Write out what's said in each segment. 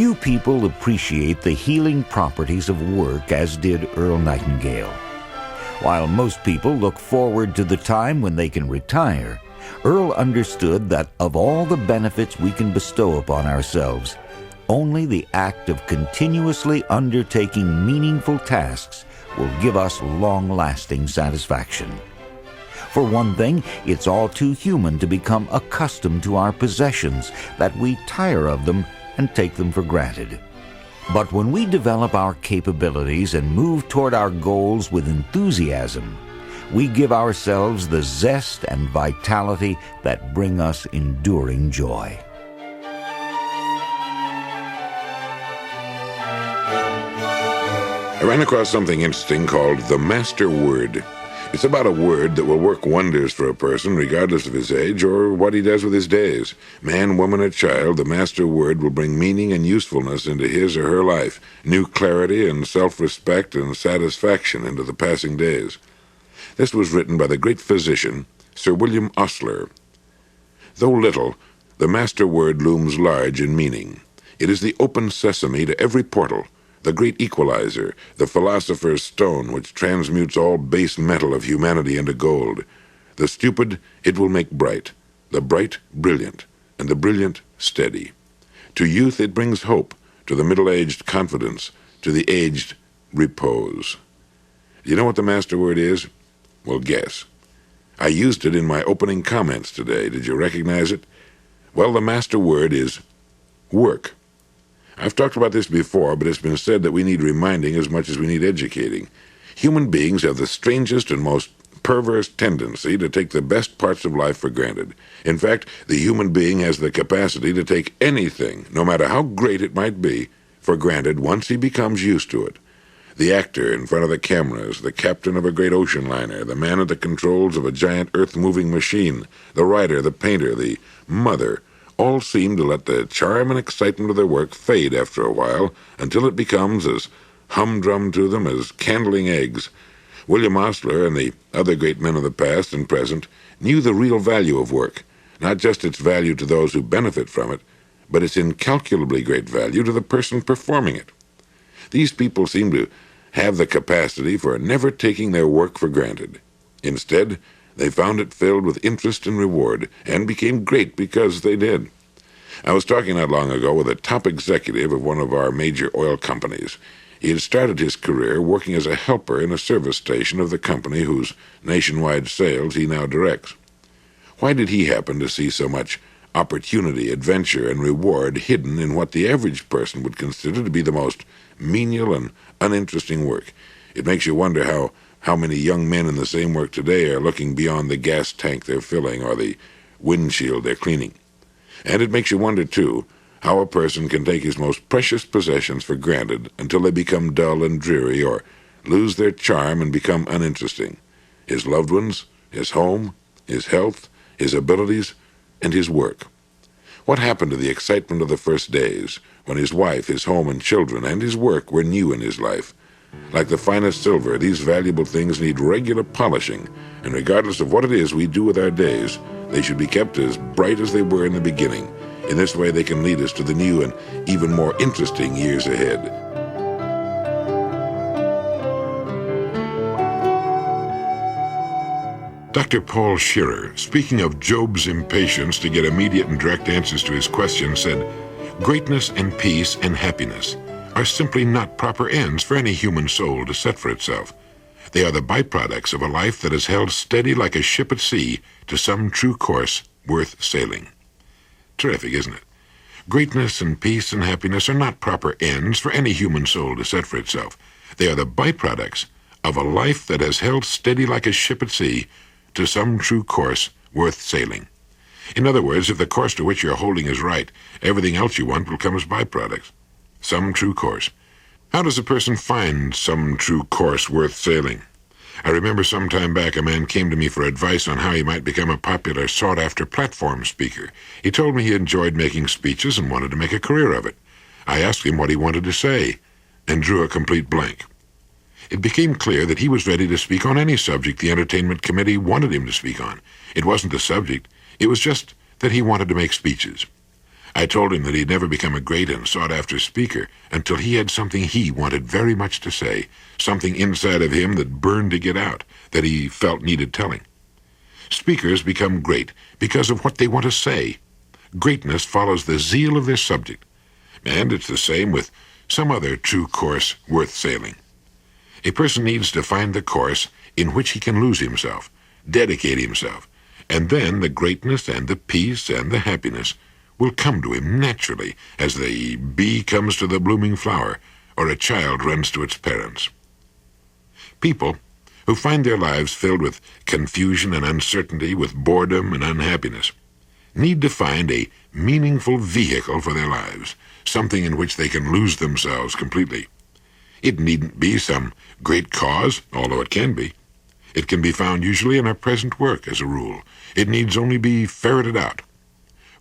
Few people appreciate the healing properties of work as did Earl Nightingale. While most people look forward to the time when they can retire, Earl understood that of all the benefits we can bestow upon ourselves, only the act of continuously undertaking meaningful tasks will give us long-lasting satisfaction. For one thing, it's all too human to become accustomed to our possessions, that we tire of them and take them for granted. But when we develop our capabilities and move toward our goals with enthusiasm, we give ourselves the zest and vitality that bring us enduring joy. I ran across something interesting called the master word. It's about a word that will work wonders for a person regardless of his age or what he does with his days. Man, woman, or child, the master word will bring meaning and usefulness into his or her life, new clarity and self-respect and satisfaction into the passing days. This was written by the great physician, Sir William Osler. Though little, the master word looms large in meaning. It is the open sesame to every portal, the great equalizer, the philosopher's stone which transmutes all base metal of humanity into gold. The stupid it will make bright, the bright brilliant, and the brilliant steady. To youth it brings hope, to the middle-aged confidence, to the aged repose. You know what the master word is? Well, guess. I used it in my opening comments today. Did you recognize it? Well, the master word is work. I've talked about this before, but it's been said that we need reminding as much as we need educating. Human beings have the strangest and most perverse tendency to take the best parts of life for granted. In fact, the human being has the capacity to take anything, no matter how great it might be, for granted once he becomes used to it. The actor in front of the cameras, the captain of a great ocean liner, the man at the controls of a giant earth-moving machine, the writer, the painter, the mother, all seem to let the charm and excitement of their work fade after a while until it becomes as humdrum to them as candling eggs. William Osler and the other great men of the past and present knew the real value of work, not just its value to those who benefit from it, but its incalculably great value to the person performing it. These people seem to have the capacity for never taking their work for granted. Instead, they found it filled with interest and reward, and became great because they did. I was talking not long ago with a top executive of one of our major oil companies. He had started his career working as a helper in a service station of the company whose nationwide sales he now directs. Why did he happen to see so much opportunity, adventure, and reward hidden in what the average person would consider to be the most menial and uninteresting work? It makes you wonder how many young men in the same work today are looking beyond the gas tank they're filling or the windshield they're cleaning. And it makes you wonder, too, how a person can take his most precious possessions for granted until they become dull and dreary or lose their charm and become uninteresting. His loved ones, his home, his health, his abilities, and his work. What happened to the excitement of the first days, when his wife, his home, and children, and his work were new in his life? Like the finest silver, these valuable things need regular polishing, and regardless of what it is we do with our days, they should be kept as bright as they were in the beginning. In this way, they can lead us to the new and even more interesting years ahead. Dr. Paul Shearer, speaking of Job's impatience to get immediate and direct answers to his questions, said, "Greatness and peace and happiness are simply not proper ends for any human soul to set for itself. They are the byproducts of a life that is held steady like a ship at sea to some true course worth sailing." Terrific, isn't it? Greatness and peace and happiness are not proper ends for any human soul to set for itself. They are the byproducts of a life that has held steady like a ship at sea to some true course worth sailing. In other words, if the course to which you're holding is right, everything else you want will come as byproducts. Some true course. How does a person find some true course worth sailing? I remember some time back a man came to me for advice on how he might become a popular, sought-after platform speaker. He told me he enjoyed making speeches and wanted to make a career of it. I asked him what he wanted to say, and drew a complete blank. It became clear that he was ready to speak on any subject the entertainment committee wanted him to speak on. It wasn't the subject, it was just that he wanted to make speeches. I told him that he'd never become a great and sought-after speaker until he had something he wanted very much to say, something inside of him that burned to get out, that he felt needed telling. Speakers become great because of what they want to say. Greatness follows the zeal of their subject, and it's the same with some other true course worth sailing. A person needs to find the course in which he can lose himself, dedicate himself, and then the greatness and the peace and the happiness will come to him naturally as the bee comes to the blooming flower or a child runs to its parents. People who find their lives filled with confusion and uncertainty, with boredom and unhappiness, need to find a meaningful vehicle for their lives, something in which they can lose themselves completely. It needn't be some great cause, although it can be. It can be found usually in our present work, as a rule. It needs only be ferreted out.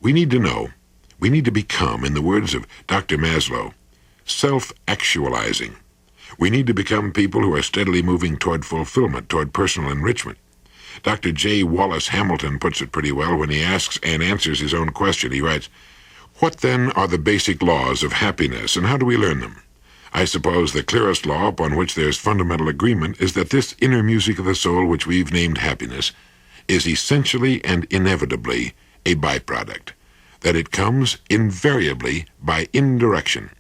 We need to know, we need to become, in the words of Dr. Maslow, self-actualizing. We need to become people who are steadily moving toward fulfillment, toward personal enrichment. Dr. J. Wallace Hamilton puts it pretty well when he asks and answers his own question. He writes, "What then are the basic laws of happiness, and how do we learn them? I suppose the clearest law upon which there's fundamental agreement is that this inner music of the soul, which we've named happiness, is essentially and inevitably a byproduct, that it comes invariably by indirection.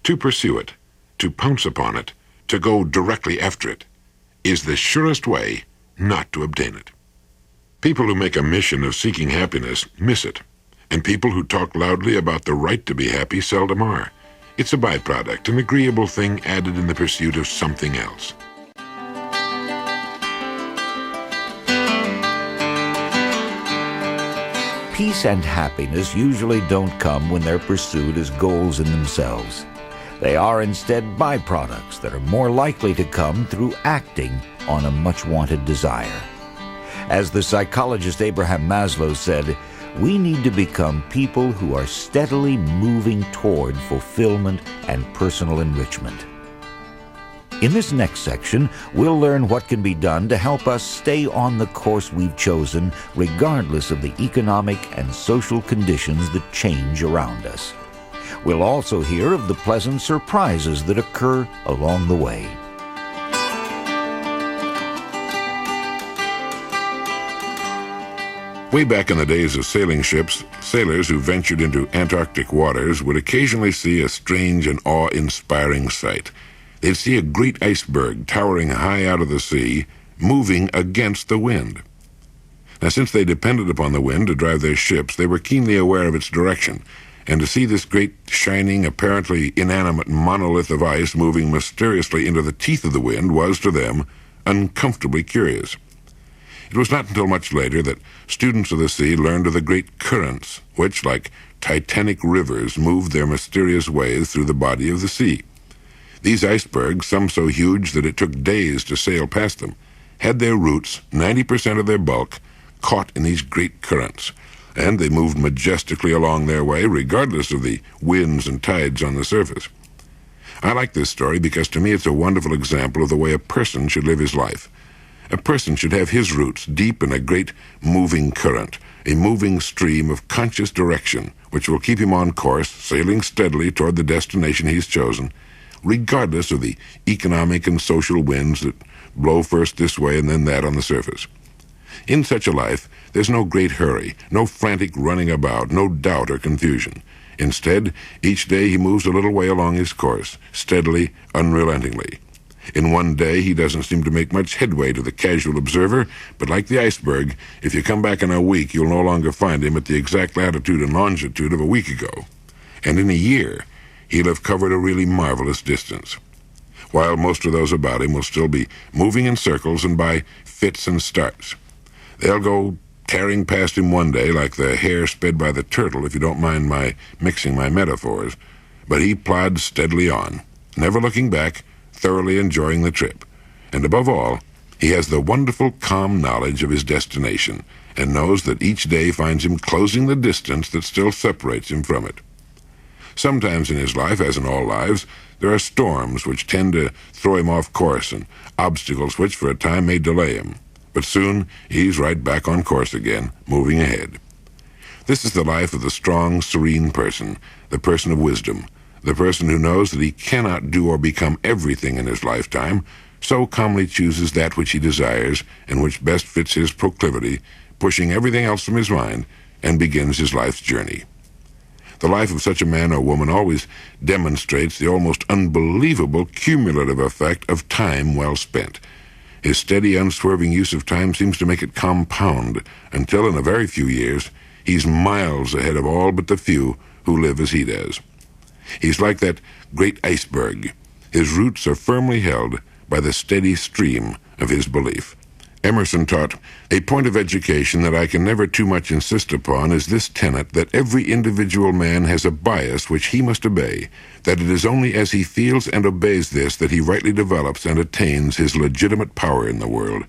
To pursue it, to pounce upon it, to go directly after it, is the surest way not to obtain it. People who make a mission of seeking happiness miss it, and people who talk loudly about the right to be happy seldom are. It's a byproduct, an agreeable thing added in the pursuit of something else." Peace and happiness usually don't come when they're pursued as goals in themselves. They are instead byproducts that are more likely to come through acting on a much-wanted desire. As the psychologist Abraham Maslow said, we need to become people who are steadily moving toward fulfillment and personal enrichment. In this next section, we'll learn what can be done to help us stay on the course we've chosen, regardless of the economic and social conditions that change around us. We'll also hear of the pleasant surprises that occur along the way. Way back in the days of sailing ships, sailors who ventured into Antarctic waters would occasionally see a strange and awe-inspiring sight. They'd see a great iceberg towering high out of the sea, moving against the wind. Now, since they depended upon the wind to drive their ships, they were keenly aware of its direction, and to see this great, shining, apparently inanimate monolith of ice moving mysteriously into the teeth of the wind was, to them, uncomfortably curious. It was not until much later that students of the sea learned of the great currents, which, like titanic rivers, moved their mysterious ways through the body of the sea. These icebergs, some so huge that it took days to sail past them, had their roots, 90% of their bulk, caught in these great currents, and they moved majestically along their way, regardless of the winds and tides on the surface. I like this story because to me it's a wonderful example of the way a person should live his life. A person should have his roots deep in a great moving current, a moving stream of conscious direction, which will keep him on course, sailing steadily toward the destination he's chosen, regardless of the economic and social winds that blow first this way and then that on the surface. In such a life, there's no great hurry, no frantic running about, no doubt or confusion. Instead, each day he moves a little way along his course, steadily, unrelentingly. In one day, he doesn't seem to make much headway to the casual observer, but like the iceberg, if you come back in a week, you'll no longer find him at the exact latitude and longitude of a week ago. And in a year, he'll have covered a really marvelous distance, while most of those about him will still be moving in circles and by fits and starts. They'll go tearing past him one day like the hare sped by the turtle, if you don't mind my mixing my metaphors, but he plods steadily on, never looking back, thoroughly enjoying the trip. And above all, he has the wonderful, calm knowledge of his destination and knows that each day finds him closing the distance that still separates him from it. Sometimes in his life, as in all lives, there are storms which tend to throw him off course and obstacles which for a time may delay him. But soon he's right back on course again, moving ahead. This is the life of the strong, serene person, the person of wisdom, the person who knows that he cannot do or become everything in his lifetime, so calmly chooses that which he desires and which best fits his proclivity, pushing everything else from his mind, and begins his life's journey. The life of such a man or woman always demonstrates the almost unbelievable cumulative effect of time well spent. His steady, unswerving use of time seems to make it compound until, in a very few years, he's miles ahead of all but the few who live as he does. He's like that great iceberg. His roots are firmly held by the steady stream of his belief. Emerson taught, "A point of education that I can never too much insist upon is this tenet that every individual man has a bias which he must obey, that it is only as he feels and obeys this that he rightly develops and attains his legitimate power in the world."